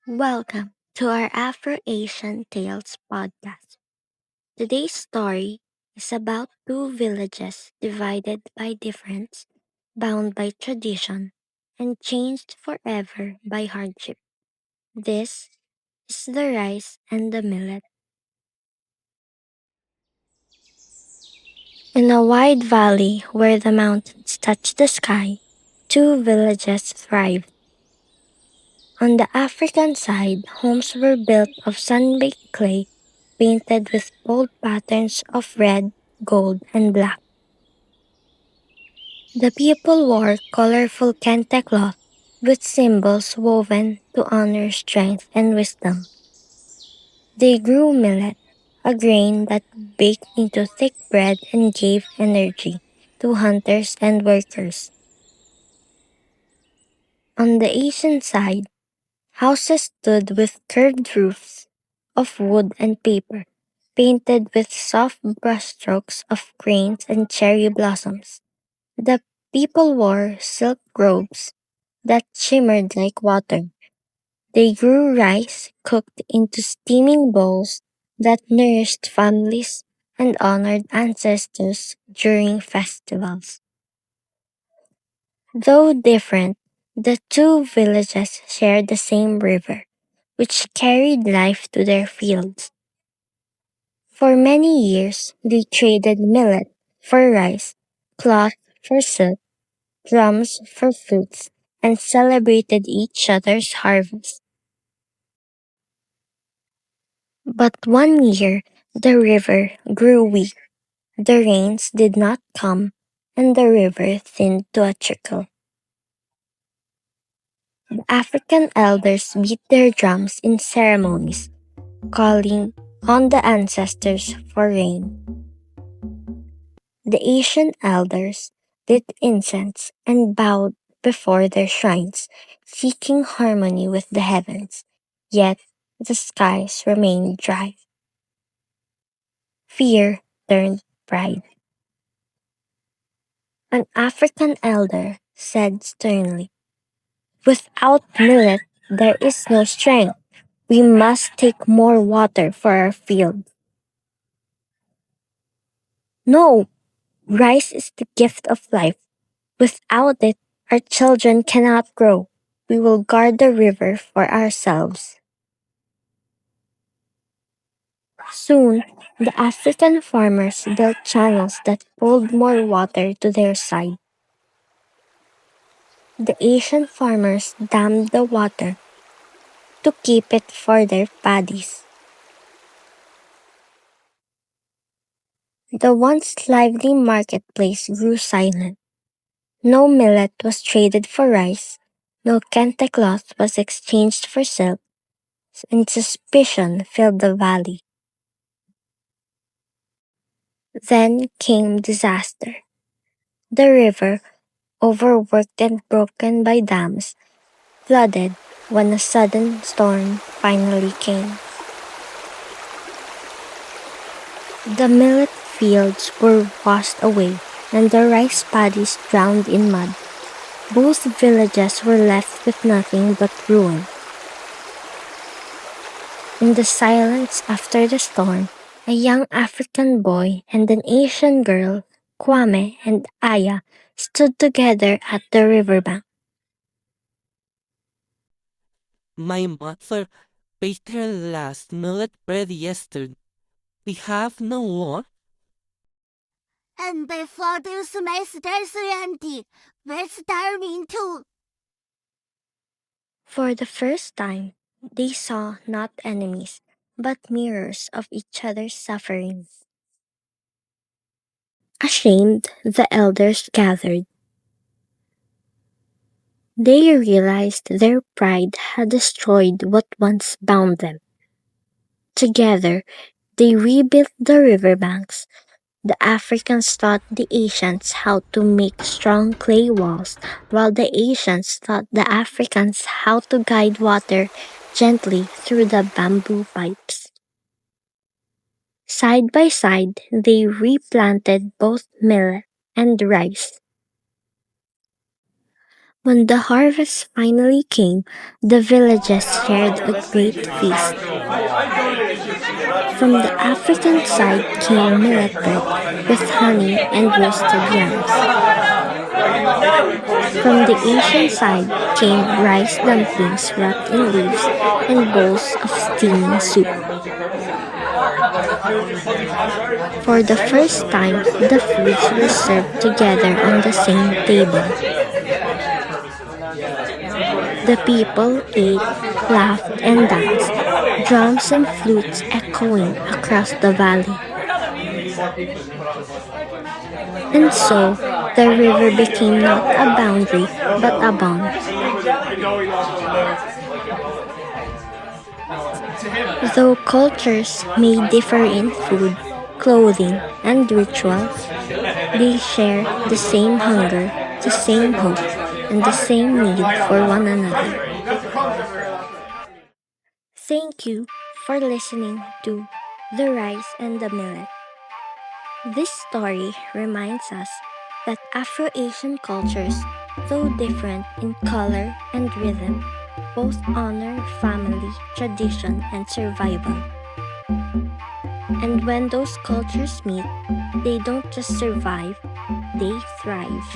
Welcome to our Afro-Asian Tales podcast. Today's story is about two villages divided by difference, bound by tradition, and changed forever by hardship. This is the rice and the millet. In a wide valley where the mountains touch the sky, two villages thrived. On the African side, homes were built of sun-baked clay painted with bold patterns of red, gold, and black. The people wore colorful kente cloth with symbols woven to honor strength and wisdom. They grew millet, a grain that baked into thick bread and gave energy to hunters and workers. On the Asian side, houses stood with curved roofs of wood and paper, painted with soft brushstrokes of cranes and cherry blossoms. The people wore silk robes that shimmered like water. They grew rice cooked into steaming bowls that nourished families and honored ancestors during festivals. Though different, the two villages shared the same river, which carried life to their fields. For many years, they traded millet for rice, cloth for silk, drums for flutes, and celebrated each other's harvest. But one year, the river grew weak. The rains did not come, and the river thinned to a trickle. The African elders beat their drums in ceremonies, calling on the ancestors for rain. The Asian elders lit incense and bowed before their shrines, seeking harmony with the heavens. Yet the skies remained dry. Fear turned pride. An African elder said sternly, "Without millet, there is no strength. We must take more water for our field." "No, rice is the gift of life. Without it, our children cannot grow. We will guard the river for ourselves." Soon, the African farmers built channels that pulled more water to their side. The Asian farmers dammed the water to keep it for their paddies. The once lively marketplace grew silent. No millet was traded for rice, no kente cloth was exchanged for silk, and suspicion filled the valley. Then came disaster. The river, overworked and broken by dams, flooded when a sudden storm finally came. The millet fields were washed away, and the rice paddies drowned in mud. Both villages were left with nothing but ruin. In the silence after the storm, a young African boy and an Asian girl, Kwame and Aya, stood together at the riverbank. My mother baked her last millet bread yesterday. We have no more. And before this master's empty, we're starving too. For the first time, they saw not enemies, but mirrors of each other's suffering. Ashamed, the elders gathered. They realized their pride had destroyed what once bound them. Together, they rebuilt the riverbanks. The Africans taught the Asians how to make strong clay walls, while the Asians taught the Africans how to guide water gently through the bamboo pipes. Side by side, they replanted both millet and rice. When the harvest finally came, the villagers shared a great feast. From the African side came millet bread with honey and roasted yams. From the Asian side came rice dumplings wrapped in leaves and bowls of steaming soup. For the first time, the foods were served together on the same table. The people ate, laughed, and danced, drums and flutes echoing across the valley. And so, the river became not a boundary, but a bond. Though cultures may differ in food, clothing, and ritual, they share the same hunger, the same hope, and the same need for one another. Thank you for listening to The Rice and the Millet. This story reminds us that Afro-Asian cultures, though different in color and rhythm, both honor family, tradition, and survival. And when those cultures meet, they don't just survive, they thrive.